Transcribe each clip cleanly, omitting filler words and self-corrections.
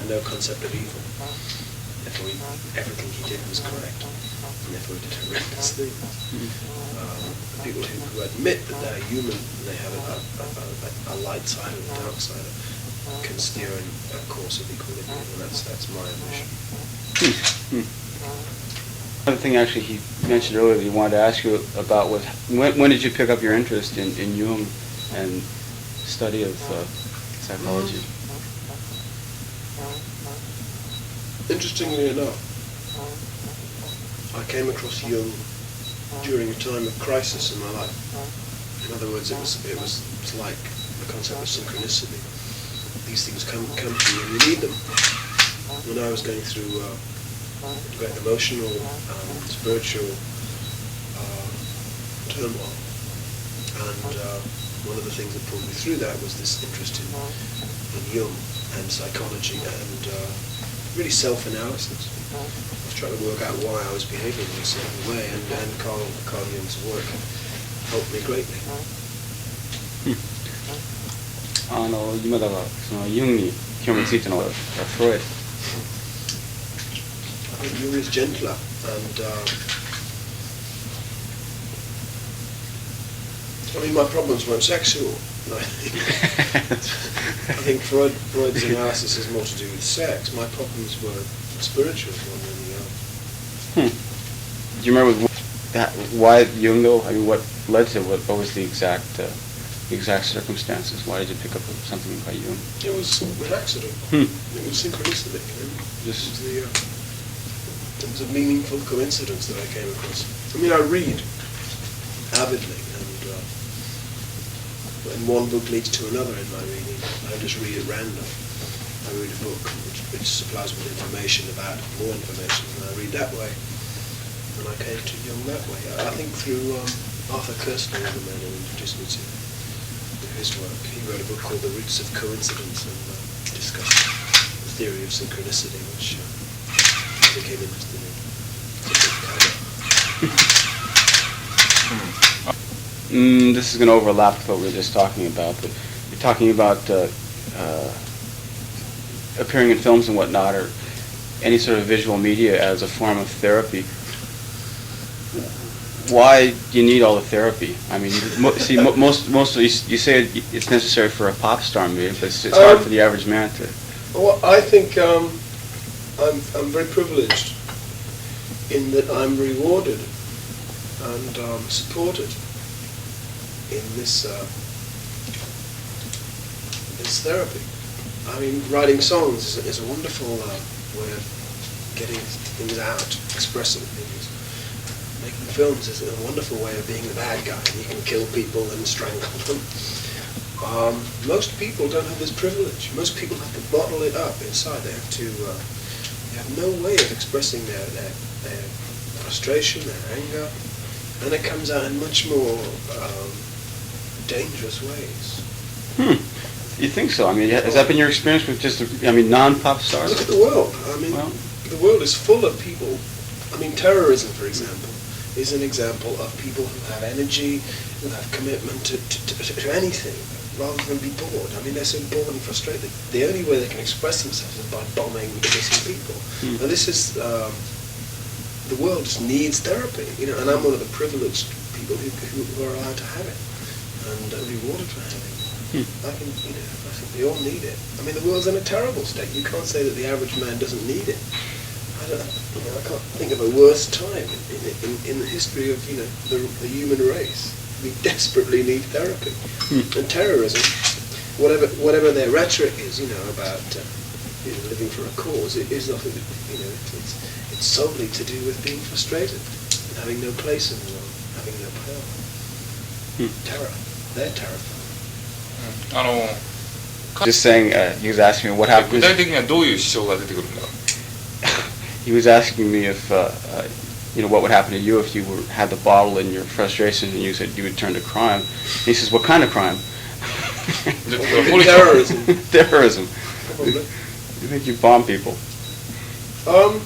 had no concept of evil. Therefore, everything he did was correct. And therefore, he did horrendous things. People who admit that they're human and they have a light side and a dark side can steer in a course of equilibrium, and that's my ambition. Another thing actually he mentioned earlier that he wanted to ask you about was when did you pick up your interest in Jung and study of psychology? Interestingly enough, I came across Jung during a time of crisis in my life. In other words, it was like the concept of synchronicity. These things come to you and you need them. When I was going through great emotional and spiritual turmoil, and one of the things that pulled me through that was this interest in Jung and psychology and really self-analysis. I was trying to work out why I was behaving in a certain way, and Carl Jung's work helped me greatly. 今だからそのユンに興味ついたのはフロイド。I think Jung is gentler, and I mean my problems weren't sexual. I think Freud's analysis has more to do with sex. My problems were spiritual more than anything else. Do you remember why Jung though? I mean, what led to what was the exact circumstances? Why did you pick up something by Jung? It was an accident. It was synchronicity. It was a meaningful coincidence that I came across. I mean, I read avidly, and one book leads to another in my reading. I just read at random. I read a book which supplies me with information about more information, and I read that way. And I came to Jung that way. I think through Arthur Koestler, the man who introduced me to his work. He wrote a book called The Roots of Coincidence and discussed the theory of synchronicity, which I became interested in. This is going to overlap with what we were just talking about, but you're talking about appearing in films and whatnot, or any sort of visual media as a form of therapy. Why do you need all the therapy? I mean, see, most of you say it's necessary for a pop star maybe, but it's hard for the average man to. Well, I think I'm very privileged in that I'm rewarded and supported in this therapy. I mean, writing songs is a wonderful way of getting things out, expressing things. Making films is a wonderful way of being the bad guy. You can kill people and strangle them. Most people don't have this privilege. Most people have to bottle it up inside. They have no way of expressing their frustration, their anger, and it comes out in much more dangerous ways. You think so? I mean, has that been your experience with just, non-pop stars? Look at the world. I mean, the world is full of people. I mean, terrorism, for example, is an example of people who have energy, who have commitment to anything, rather than be bored. I mean, they're so bored and frustrated. The only way they can express themselves is by bombing innocent people. Now, this is the world just needs therapy, and I'm one of the privileged people who are allowed to have it and rewarded for having it. I think we all need it. I mean, the world's in a terrible state. You can't say that the average man doesn't need it. I can't think of a worse time in the history of the human race. We desperately need therapy. And terrorism, whatever their rhetoric is, about living for a cause, it is nothing. It's solely to do with being frustrated, and having no place in the world, having no power. Terror. They're terrified. Just saying, he was asking me what happened. 具体的にはどういう支障が出てくるんだろう。 He was asking me if, what would happen to you if you had the bottle in your frustration and you said you would turn to crime. And he says, what kind of crime? Terrorism. Terrorism. Probably. You think you bomb people? I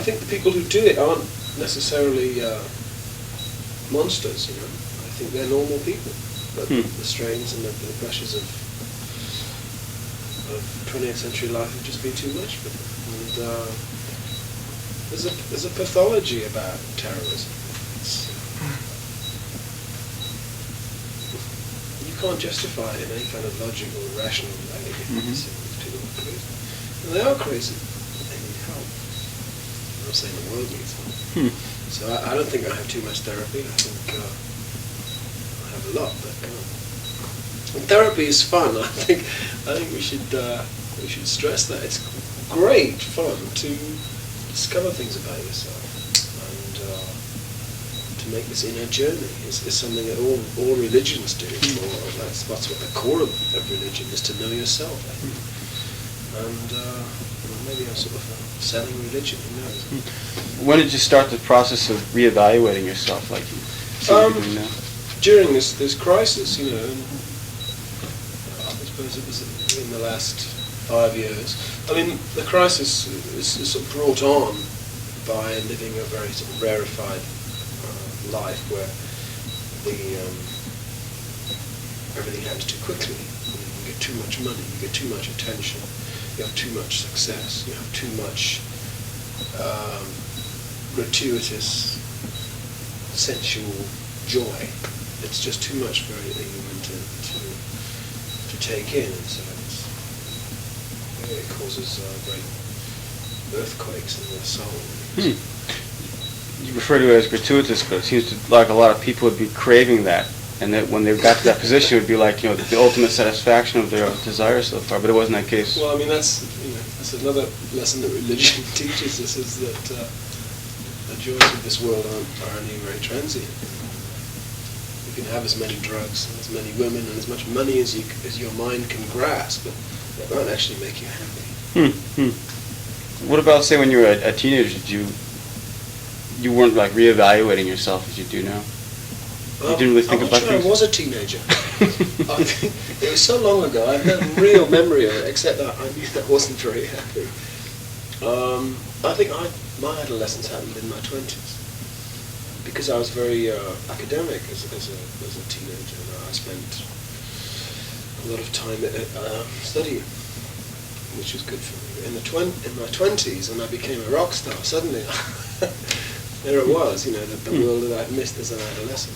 think the people who do it aren't necessarily monsters, I think they're normal people. But the strains and the pressures of of 20th century life have just been too much for them. And there's a pathology about terrorism. You can't justify it in any kind of logical, rational way. These people are crazy. And they are crazy. They need help. I'm not saying the world needs help. So I don't think I have too much therapy. I think I have a lot, but and therapy is fun. I think we should stress that it's great fun to discover things about yourself and to make this inner journey is something that all religions do. That's what the core of religion is, to know yourself. I think. And maybe I'm sort of selling religion. Who knows? When did you start the process of reevaluating yourself, like you seem to be doing now? During this crisis, you know. I suppose it was in the last 5 years. I mean, the crisis is sort of brought on by living a very sort of rarefied life where everything happens too quickly. You get too much money, you get too much attention, you have too much success, you have too much gratuitous sensual joy. It's just too much for a human to take in, and so it causes great earthquakes in the soul. You refer to it as gratuitous, but it seems like a lot of people would be craving that, and that when they got to that position, it would be like, you know, the ultimate satisfaction of their desires so far. But it wasn't that case. Well, I mean, that's another lesson that religion teaches us, is that the joys of this world are only very transient. You can have as many drugs, and as many women, and as much money as your mind can grasp, but it won't actually make you happy. What about, say, when you were a teenager? You weren't like reevaluating yourself as you do now? You didn't really think about things? I was a teenager. I think it was so long ago. I have no real memory of it, except that I knew that I wasn't very happy. I think my adolescence happened in my 20s. Because I was very academic as a teenager, and I spent a lot of time studying, which was good for me. In my 20s, when I became a rock star, suddenly there it was, you know, the world that I'd missed as an adolescent.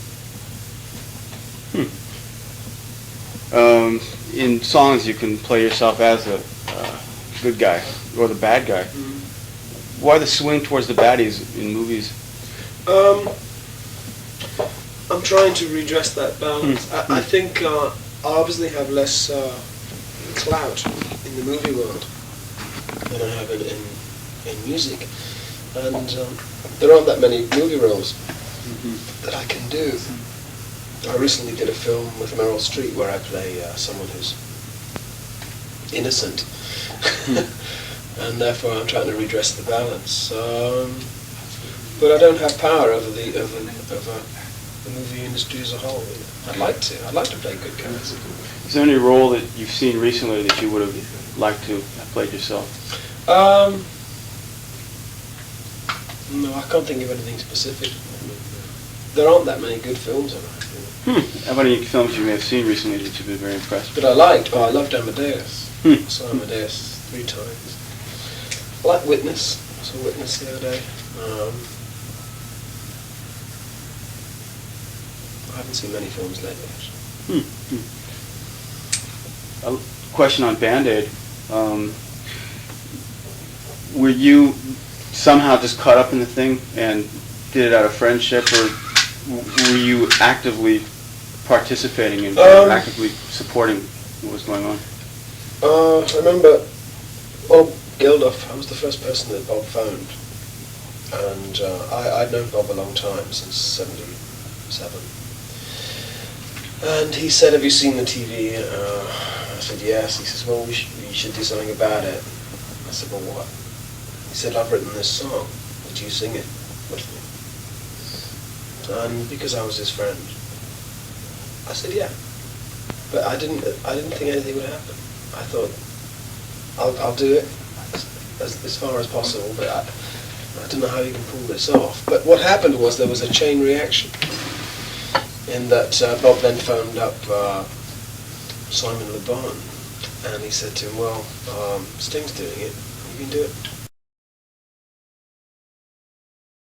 In songs, you can play yourself as a good guy or the bad guy. Why the swing towards the baddies in movies? I'm trying to redress that balance. I think I obviously have less clout in the movie world than I have in music, and there aren't that many movie roles that I can do. I recently did a film with Meryl Streep where I play someone who's innocent, and therefore I'm trying to redress the balance. But I don't have power over the movie industry as a whole. I'd like to play good guys. Is there any role that you've seen recently that you would have liked to have played yourself? No, I can't think of anything specific. There aren't that many good films around. How about any films you may have seen recently that you've been very impressed with? That I liked? Oh, I loved Amadeus. I saw Amadeus 3 times. I like Witness. I saw Witness the other day. I haven't seen many films lately, actually. A question on Band-Aid. Were you somehow just caught up in the thing and did it out of friendship, or were you actively participating and actively supporting what was going on? I remember Bob Geldof. I was the first person that Bob phoned, and I'd known Bob a long time, since '77. And he said, "Have you seen the TV?" I said, "Yes." He says, "Well, we should do something about it." I said, "Well, what?" He said, "I've written this song. Would you sing it with me?" And because I was his friend, I said, "Yeah." But I didn't think anything would happen. I thought, I'll do it as far as possible, but I don't know how you can pull this off. But what happened was there was a chain reaction, in that Bob then phoned up Simon Le Bon And he said to him, well, Sting's doing it. You can do it.